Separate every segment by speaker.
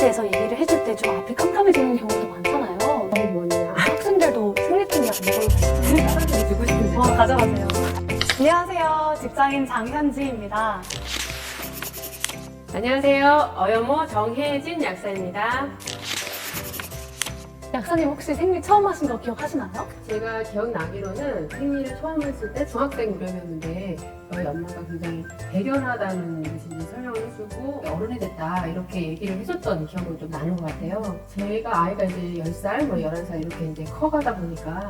Speaker 1: 대해서 얘기를 해줄 때 좀 앞이 깜깜해지는 경우도 많잖아요.
Speaker 2: 뭐냐.
Speaker 1: 학생들도 생리통약 먹으러 다니는데
Speaker 2: 사람들이 주고 싶은데.
Speaker 1: 가져가세요. 안녕하세요. 직장인 장현지입니다.
Speaker 2: 안녕하세요. 어여모 정혜진 약사입니다.
Speaker 1: 약사님 혹시 생리 처음 하신 거 기억하시나요?
Speaker 2: 제가 기억나기로는 생리를 처음 했을 때 중학생 무렵이었는데 저희 엄마가 굉장히 대견하다는 듯이 이제 설명을 해주고 어른이 됐다 이렇게 얘기를 해줬던 기억은 좀 나는 것 같아요. 제가 아이가 이제 10살, 11살 이렇게 이제 커가다 보니까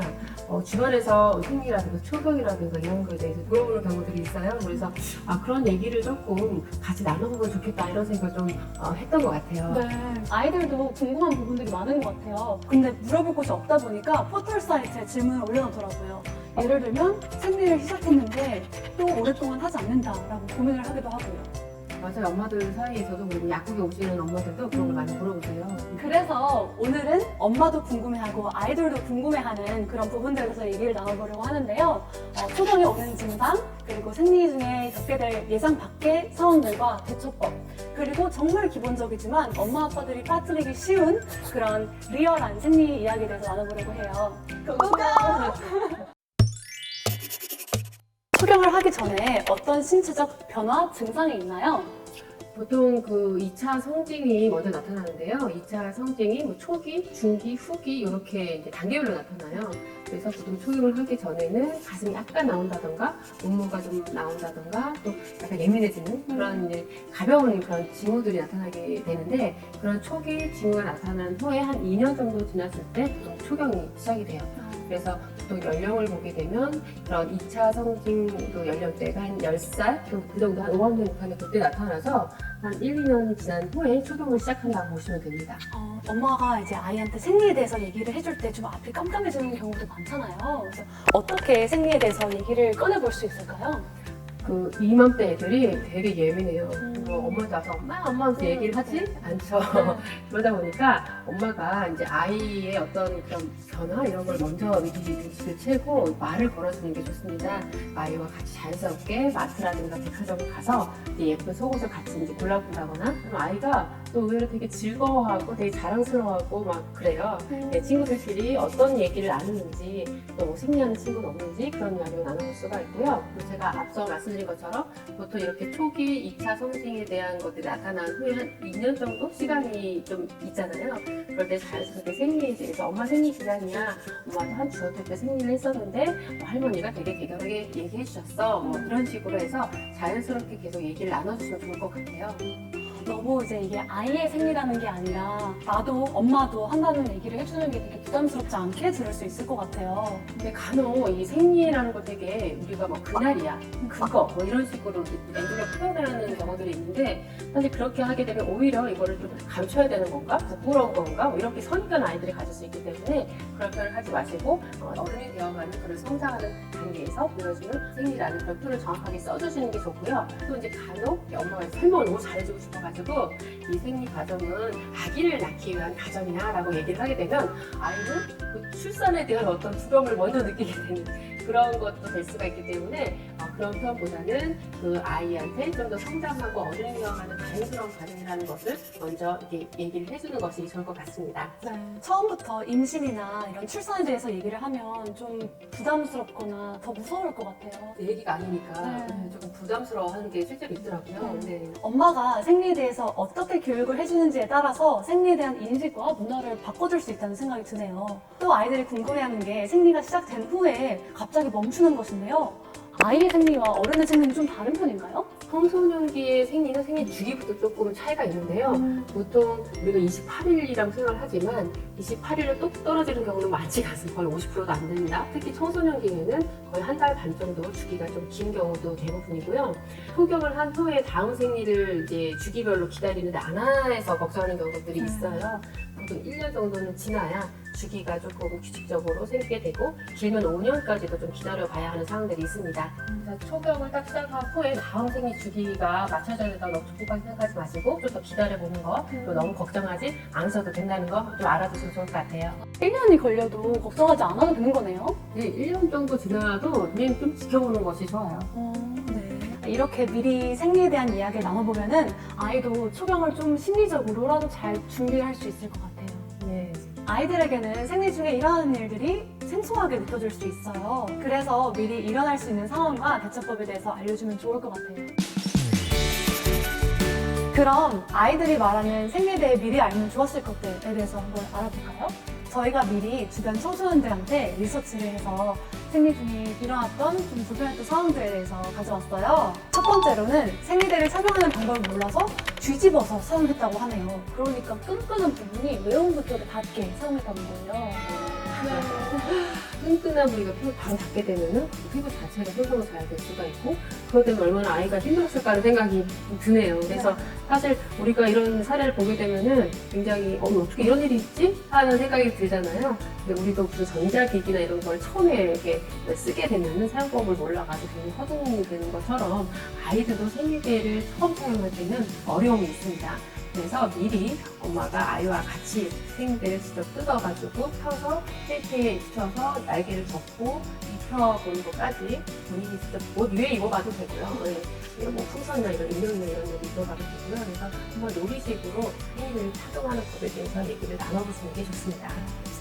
Speaker 2: 주변에서 생리라든가 초경이라든가 이런 거에 대해서 물어보는 경우들이 있어요. 그래서 그런 얘기를 조금 같이 나눠보면 좋겠다 이런 생각을 좀 했던 것 같아요.
Speaker 1: 네. 아이들도 궁금한 부분들이 많은 것 같아요. 근데 물어볼 곳이 없다 보니까 포털 사이트에 질문을 올려놓더라고요. 예를 들면 생리를 시작했는데 또 오랫동안 하지 않는다라고 고민을 하기도 하고요.
Speaker 2: 맞아요. 엄마들 사이에서도 그리고 약국에 오시는 엄마들도 그런 걸 많이 물어보세요.
Speaker 1: 그래서 오늘은 엄마도 궁금해하고 아이들도 궁금해하는 그런 부분들에 대해서 얘기를 나눠보려고 하는데요. 초경에 오는 증상, 그리고 생리 중에 겪게 될 예상 밖의 상황들과 대처법, 그리고 정말 기본적이지만 엄마 아빠들이 빠뜨리기 쉬운 그런 리얼한 생리 이야기에 대해서 나눠보려고 해요. 고고! 초경을 하기 전에 어떤 신체적 변화, 증상이 있나요?
Speaker 2: 보통 그 2차 성징이 먼저 나타나는데요. 2차 성징이 뭐 초기, 중기, 후기 이렇게 이제 단계별로 나타나요. 그래서 보통 초경을 하기 전에는 가슴이 약간 나온다던가 몸무게가 좀 나온다던가 또 약간 예민해지는 그런 이제 가벼운 그런 징후들이 나타나게 되는데 그런 초기 징후가 나타난 후에 한 2년 정도 지났을 때 보통 초경이 시작이 돼요. 그래서 보통 연령을 보게 되면 그런 2차 성징 연령대가 한 10살 그 정도 한 5학년 6학년 그때 나타나서 한 1, 2년 지난 후에 초경을 시작한다고 보시면 됩니다.
Speaker 1: 엄마가 이제 아이한테 생리에 대해서 얘기를 해줄 때 좀 앞이 깜깜해지는 경우도 많잖아요. 그래서 어떻게 생리에 대해서 얘기를 꺼내볼 수 있을까요?
Speaker 2: 그 이맘때 애들이 되게 예민해요. 엄마한테 와서 엄마 하면서 얘기를 하지 않죠. 그러다 보니까 엄마가 이제 아이의 어떤 그런 변화 이런 걸 먼저 미리 눈치를 채고 말을 걸어주는 게 좋습니다. 아이와 같이 자연스럽게 마트라든가 백화점을 가서 이제 예쁜 속옷을 같이 이제 골라본다거나 그럼 아이가 또 의외로 되게 즐거워하고 되게 자랑스러워하고 막 그래요. 친구들끼리 어떤 얘기를 나누는지 또 생리하는 친구는 없는지 그런 이야기를 나눠볼 수가 있고요. 또 제가 앞서 말씀드린 것처럼 보통 이렇게 초기 2차 성징에 대한 것들이 나타난 후에 한 2년 정도 시간이 좀 있잖아요. 그럴 때 자연스럽게 생리에 대해서 엄마 생리 기간이야. 엄마도 한 주어떨 때 생리를 했었는데 할머니가 되게 대견하게 얘기해 주셨어. 뭐 이런 식으로 해서 자연스럽게 계속 얘기를 나눠주시면 좋을 것 같아요.
Speaker 1: 너무 이제 이게 아이의 생리라는 게 아니라 나도 엄마도 한다는 얘기를 해주는 게 되게 부담스럽지 않게 들을 수 있을 것 같아요.
Speaker 2: 근데 간혹 이 생리라는 거 되게 우리가 뭐 그날이야, 그거 뭐 이런 식으로 애들을 표현하는 경우들이 있는데 사실 그렇게 하게 되면 오히려 이거를 좀 감춰야 되는 건가? 부끄러운 건가? 뭐 이렇게 선입견 아이들이 가질 수 있기 때문에 그런 표현을 하지 마시고 어른이 되어가는 그런 성장하는 단계에서 보여주는 생리라는 그런 표현을 정확하게 써주시는 게 좋고요. 또 이제 간혹 엄마가 설명을 너무 잘해주고 싶어가지고 이 생리 과정은 아기를 낳기 위한 과정이야 라고 얘기를 하게 되면 아이는 그 출산에 대한 어떤 두려움을 먼저 느끼게 되는 그런 것도 될 수가 있기 때문에 그런 표현보다는 그 아이한테 좀 더 성장하고 어른이 되어가는 자연스러운 과정이라는 것을 먼저 이렇게 얘기를 해주는 것이 좋을 것 같습니다.
Speaker 1: 네. 처음부터 임신이나 이런 출산에 대해서 얘기를 하면 좀 부담스럽거나 더 무서울 것 같아요.
Speaker 2: 내 얘기가 아니니까
Speaker 1: 네.
Speaker 2: 조금 부담스러워하는 게 실제로 있더라고요. 네.
Speaker 1: 엄마가 생리에 대해서 어떻게 교육을 해주는지에 따라서 생리에 대한 인식과 문화를 바꿔줄 수 있다는 생각이 드네요. 또 아이들이 궁금해하는 게 생리가 시작된 후에 갑자기 멈추는 것인데요. 아이의 생리와 어른의 생리는 좀 다른 편인가요?
Speaker 2: 청소년기의 생리는 생리 주기부터 조금 차이가 있는데요. 보통 우리가 28일이라고 생각을 하지만 28일로 뚝 떨어지는 경우는 많지가 않습니다. 거의 50%도 안 됩니다. 특히 청소년기에는 거의 한 달 반 정도 주기가 좀 긴 경우도 대부분이고요. 소경을 한 후에 다음 생리를 이제 주기별로 기다리는데 안 와서 걱정하는 경우들이 있어요. 보통 1년 정도는 지나야 주기가 조금 규칙적으로 생기게 되고 길면 5년까지도 좀 기다려봐야 하는 상황들이 있습니다. 그래서 초경을 딱 시작한 후에 다음 생리 주기가 맞춰져야 된다고 너무 조급하게 생각하지 마시고 좀 더 기다려보는 거 또 너무 걱정하지 않으셔도 된다는 거 좀 알아두시면 좋을 것 같아요.
Speaker 1: 1년이 걸려도 걱정하지 않아도 되는 거네요?
Speaker 2: 네, 1년 정도 지나도 그냥 좀 지켜보는 것이 좋아요.
Speaker 1: 네. 이렇게 미리 생리에 대한 이야기를 나눠보면은 아이도 초경을 좀 심리적으로라도 잘 준비할 수 있을 것 같아요.
Speaker 2: 네.
Speaker 1: 아이들에게는 생리 중에 일어나는 일들이 생소하게 느껴질 수 있어요. 그래서 미리 일어날 수 있는 상황과 대처법에 대해서 알려주면 좋을 것 같아요. 그럼 아이들이 말하는 생리에 대해 미리 알면 좋았을 것들에 대해서 한번 알아볼까요? 저희가 미리 주변 청소년들한테 리서치를 해서 생리 중에 일어났던 좀 불편했던 상황들에 대해서 가져왔어요. 첫 번째로는 생리대를 착용하는 방법을 몰라서 뒤집어서 사용했다고 하네요. 그러니까 끈끈한 부분이 외음부 쪽에 닿게 사용했다는 거예요.
Speaker 2: 끈끈한 부위가 피부 바로 닿게 되면은 피부 자체가 손상을 잘 될 수가 있고, 그것 때문에 얼마나 아이가 힘들었을까라는 생각이 드네요. 그래서 사실 우리가 이런 사례를 보게 되면은 굉장히 어떻게 이런 일이 있지? 하는 생각이 들잖아요. 근데 우리도 무슨 전자기기나 이런 걸 처음에 이렇게 쓰게 되면은 사용법을 몰라가지고 굉장히 허둥이 되는 것처럼 아이들도 생리대를 처음 사용할 때는 어려움이 있습니다. 그래서 미리 엄마가 아이와 같이 생리대를 직접 뜯어가지고 펴서 테이프에 입혀서 날개를 접고 입혀보는 것까지 본인이 직접 옷 위에 입어봐도 되고요. 네. 이런 뭐 풍선이나 이런 인형이나 이런 데 입어봐도 되고요. 그래서 한번 놀이식으로 생리대를 착용하는 법에 대해서 얘기를 나눠보시는 게 좋습니다.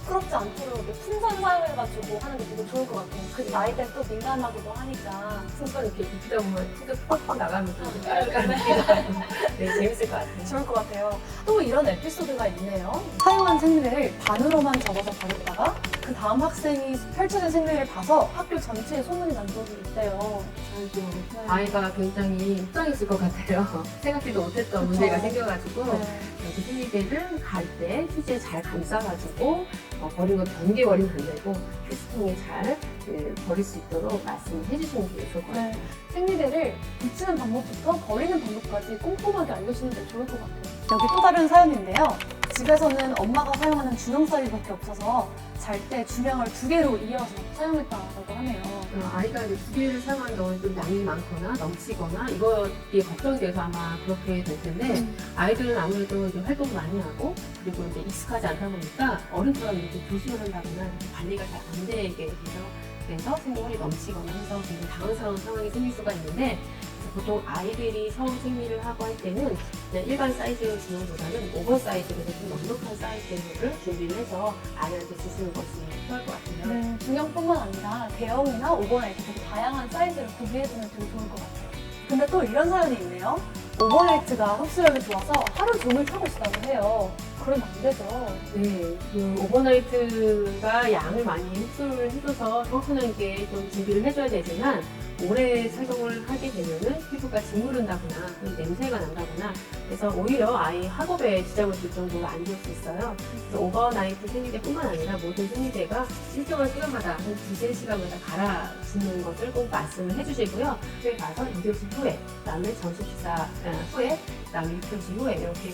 Speaker 1: 시끄럽지 않도록 이렇게 풍선 사용해가지고 하는 게 되게 좋을 것 같아요. 그 나이 때 또 민감하기도 하니까.
Speaker 2: 풍선 이렇게 입히다 보면 풍선 팍팍 나가면서 까르까르 네, 재밌을 것 같아요.
Speaker 1: 좋을 것 같아요. 또 이런 에피소드가 있네요. 사용한 생리를 반으로만 접어서 버렸다가 그 다음 학생이 펼쳐진 생리를 봐서 학교 전체에 소문이 난 적이 있대요.
Speaker 2: 아이고, 아이가 굉장히 속상했을 것 같아요. 생각지도 못했던
Speaker 1: 그쵸.
Speaker 2: 문제가 생겨가지고
Speaker 1: 네.
Speaker 2: 여기 생리대를 갈 때 휴지에 잘 감싸가지고 버린 건 변기 버리면 안 되고 휴지통에 잘 버릴 수 있도록 말씀해 주시는 게 좋을 것 같아요.
Speaker 1: 네. 생리대를 붙이는 방법부터 버리는 방법까지 꼼꼼하게 알려주는 게 좋을 것 같아요. 여기 또 다른 사연인데요. 집에서는 엄마가 사용하는 주명 사이즈밖에 없어서 잘 때 주명을 2개로 이어서 사용했다고 하네요.
Speaker 2: 아이가 이제 2개를 사용하는 경우는 좀 양이 많거나 넘치거나 이게 걱정이 돼서 아마 그렇게 될 텐데 아이들은 아무래도 이제 활동을 많이 하고 그리고 이제 익숙하지 않다 보니까 어른처럼 이렇게 조심을 한다거나 이렇게 관리가 잘 안 되게 돼서 그래서 생리물이 넘치거나 해서 굉장히 당황스러운 상황이 생길 수가 있는데 보통 아이들이 처음 생리를 하고 할 때는 그냥 일반 사이즈의 주명보다는 오버 사이즈로 좀 넉넉한 사이즈를 준비를 해서 아이한테 주시는 것이 필요할 것 같아요.
Speaker 1: 네, 중형뿐만 아니라 대형이나 오버나 이렇게 되게 다양한 사이즈를 구비해두면 되게 좋을 것 같아요. 근데 또 이런 사연이 있네요. 오버나이트가 흡수력이 좋아서 하루 종일 타고 싶다고 해요. 그러면 안 되죠.
Speaker 2: 네, 그 오버나이트가 양을 많이 흡수를 해줘서 청소년에게 좀 준비를 해줘야 되지만 오래 착용을 하게 되면은 피부가 짓무른다거나 냄새가 난다거나 그래서 오히려 아이 학업에 지장을 줄 정도로 안 좋을 수 있어요. 그래서 오버나이트 생리대뿐만 아니라 모든 생리대가 일정한 시간마다 한 2~3시간마다 갈아주는 것을 꼭 말씀을 해주시고요. 학교에 가서 2교시 후에, 그다음에 점심 식사 후에, 그다음에 6교시 후에 이렇게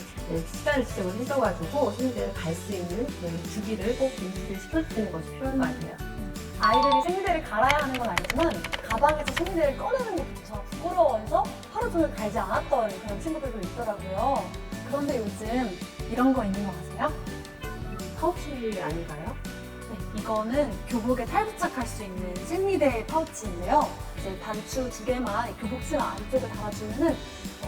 Speaker 2: 시간을 지정을 해줘가지고 생리대를 갈 수 있는 주기를 꼭 인지를 시켜주시는 것이 필요할 것 같아요.
Speaker 1: 아이들이 생리대를 갈아야 하는 건 알지만 가방에서 생리대를 꺼내는 것조차 부끄러워해서 하루 종일 갈지 않았던 그런 친구들도 있더라고요. 그런데 요즘 이런 거 있는 거 아세요?
Speaker 2: 파우치 아닌가요?
Speaker 1: 네, 이거는 교복에 탈부착할 수 있는 생리대 파우치인데요. 이제 단추 2개만 교복 치마 안쪽에 달아주면은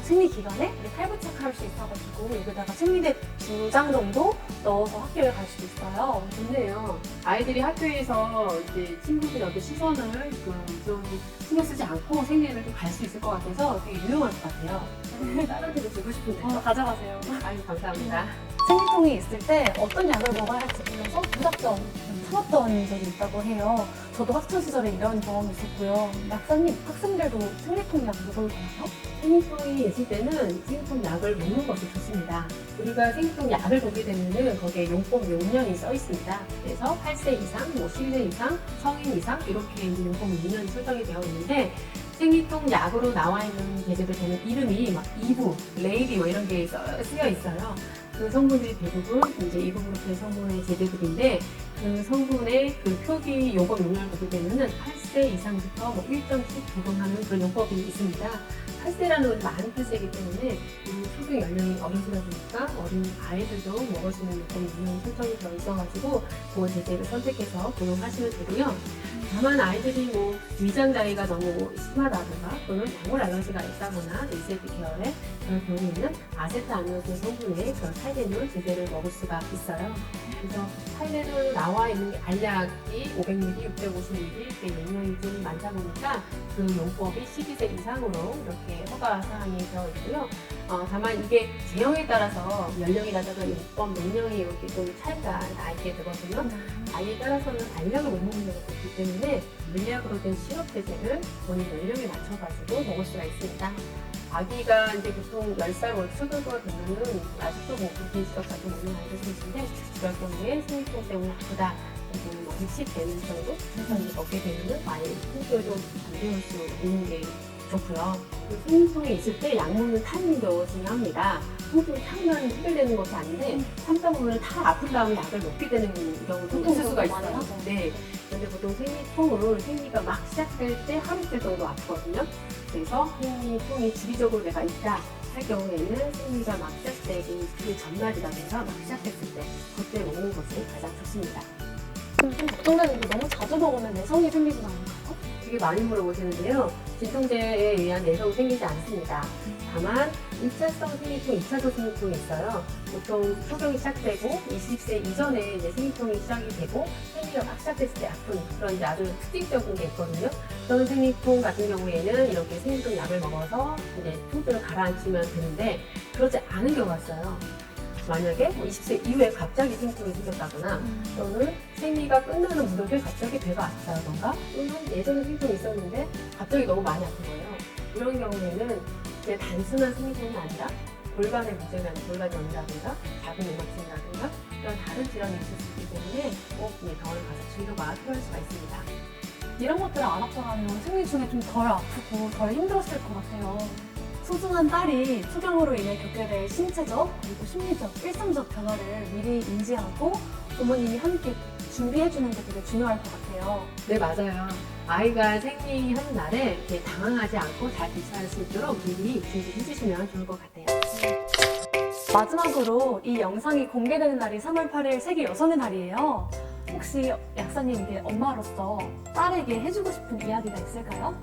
Speaker 1: 생리 기간에 탈부착할 수 있어가지고 여기다가 생리대 2장 정도 넣어서 학교에 갈 수도 있어요.
Speaker 2: 좋네요. 아이들이 학교에서 이제 친구들의 어떤 시선을 좀 신경 쓰지 않고 생리를 좀 갈 수 있을 것 같아서 되게 유용할 것 같아요. 딸한테도 주고 싶은데요.
Speaker 1: 가져가세요.
Speaker 2: 아유, 감사합니다.
Speaker 1: 생리통이 있을 때 어떤 약을 먹어야 할지 몰라서 무작정 참았던 적이 있다고 해요. 저도 학창시절에 이런 경험이 있었고요. 약사님, 학생들도 생리통 약 먹을 거나요?
Speaker 2: 생리통이 있을 때는 생리통 약을 먹는 것이 좋습니다. 우리가 생리통 약을 보게 되면은 거기에 용법 용량이 써 있습니다. 그래서 8세 이상, 10세 이상, 성인 이상 이렇게 이제 용법 용량이 설정이 되어 있는데 생리통 약으로 나와 있는 제제들 보면 이름이 막 이부, 레이디오 이런 게 쓰여 있어요. 그 성분들이 대부분 이제 이부그룹의 성분의 제제들인데 그 성분의 그 표기 용법 용량을 보게 되면은 8세 이상부터 뭐 1점씩 적용하는 그런 용법이 있습니다. 8세라는 건 만 8세이기 때문에 초등 연령이 어리시다 보니까 어린 아이들도 먹을 수 있는 용법 용량이 설정이 되어 있어가지고 그 제제를 선택해서 복용하시면 되고요. 다만 아이들이 뭐 위장 나이가 너무 심하다거나 또는 약물 알러지가 있다거나 일세피 계열의 그런 경우에는 아세트아미노산 성분의 그런 타이레놀 제제를 먹을 수가 있어요. 그래서 타이레놀 나와 있는 게 알약이 500ml, 650ml 이렇게 용량이 좀 많다 보니까 그 용법이 12세 이상으로 이렇게 허가 사항이 되어 있고요. 다만 이게 제형에 따라서 연령이라든가 용법 용량이 이렇게 좀 차이가 나게 되거든요. 아이에 따라서는 알약을 못 먹는 경우가 있기 때문에 물약으로 된 시럽 제제를 본인 연령에 맞춰가지고 먹을 수가 있습니다. 아기가 이제 보통 10살 월 초등부가 되면은 아직도 뭐 그렇게 시럽 자주 먹는 아이들 있는데 그럴 경우에 생리통 때문에 아프다. 또는 뭐 립식되는 정도 해서 먹게 되면은 많이 통증을 좀 잠재울 수 있는 게 좋고요. 생리통이 있을 때 약 먹는 타이밍도 중요합니다. 통증이 타면 해결되는 것도 아닌데 참다 보면 다 아픈 다음에 약을 먹게 되는 경우도 있을 수가 있어요. 네. 근데 보통 생리통을 생리가 막 시작될 때 하루 이틀 정도 아프거든요. 그래서 생리통이 주기적으로 내가 있다 할 경우에는 생리가 막 시작되기 그 전날이라든가 막 시작됐을 때 그때 먹는 것이 가장 좋습니다.
Speaker 1: 좀 걱정되는 게 너무 자주 먹으면 내성이 생기진 않을까요?
Speaker 2: 되게 많이 물어보시는데요. 진통제에 의한 내성은 생기지 않습니다. 다만 1차성 생리통, 2차성 생리통이 있어요. 보통 초경이 시작되고 20세 이전에 이제 생리통이 시작이 되고 생리가 막 시작됐을 때 아픈 그런 이제 아주 특징적인 게 있거든요. 그런 생리통 같은 경우에는 이렇게 생리통 약을 먹어서 이제 통증을 가라앉히면 되는데 그렇지 않은 경우가 있어요. 만약에 20세 이후에 갑자기 생리통이 생겼다거나 또는 생리가 끝나는 무렵에 갑자기 배가 아프다던가 또는 예전에 생리통이 있었는데 갑자기 너무 많이 아픈 거예요. 이런 경우에는 이제 단순한 생리통이 아니라 골반에 문제가 골반염이라든가 작은 내막증이라든가 이런 다른 질환이 있을 수 있기 때문에 꼭 병원에 가서 진료가 필요할 수가 있습니다.
Speaker 1: 이런 것들을 알았더라면 생리 중에 좀 덜 아프고 덜 힘들었을 것 같아요. 소중한 딸이 투경으로 인해 겪게 될 신체적 그리고 심리적, 일상적 변화를 미리 인지하고 부모님이 함께 준비해주는 게 되게 중요할 것 같아요.
Speaker 2: 네, 맞아요. 아이가 생리하는 날에 이렇게 당황하지 않고 잘 대처할 수 있도록 미리 준비해 주시면 좋을 것 같아요.
Speaker 1: 마지막으로 이 영상이 공개되는 날이 3월 8일 세계 여성의 날이에요. 혹시 약사님께 엄마로서 딸에게 해주고 싶은 이야기가 있을까요?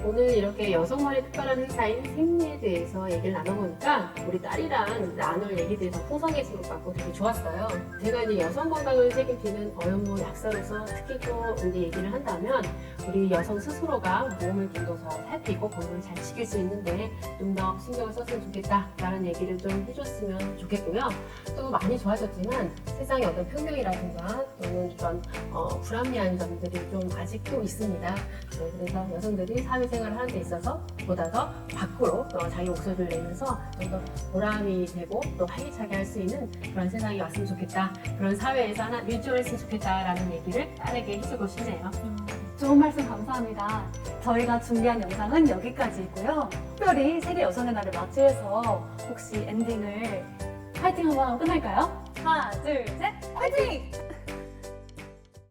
Speaker 2: 오늘 이렇게 여성만의 특별한 행사인 생리에 대해서 얘기를 나눠보니까 우리 딸이랑 나눌 얘기들이 더 풍성해진 것 같고 되게 좋았어요. 제가 이제 여성 건강을 책임지는 어영부 약사로서 특히 또 이제 얘기를 한다면 우리 여성 스스로가 몸을 좀 더 살피고 건강을 잘 지킬 수 있는데 좀 더 신경을 썼으면 좋겠다라는 얘기를 좀 해줬으면 좋겠고요. 또 많이 좋아졌지만 세상의 어떤 평등이라든가 또는 이런 불합리한 점들이 좀 아직도 있습니다. 네, 그래서 여성들이 사회생활을 하는 데 있어서 보다 더 밖으로 자기 목소리를 내면서 좀 더 보람이 되고 또 활기차게 할 수 있는 그런 세상이 왔으면 좋겠다. 그런 사회에서 하나 일조했으면 좋겠다라는 얘기를 딸에게 해주고 싶네요.
Speaker 1: 좋은 말씀 감사합니다. 저희가 준비한 영상은 여기까지이고요. 특별히 세계 여성의 날을 맞이해서 혹시 엔딩을 파이팅 한번 하고 끝날까요? 하나, 둘, 셋, 파이팅!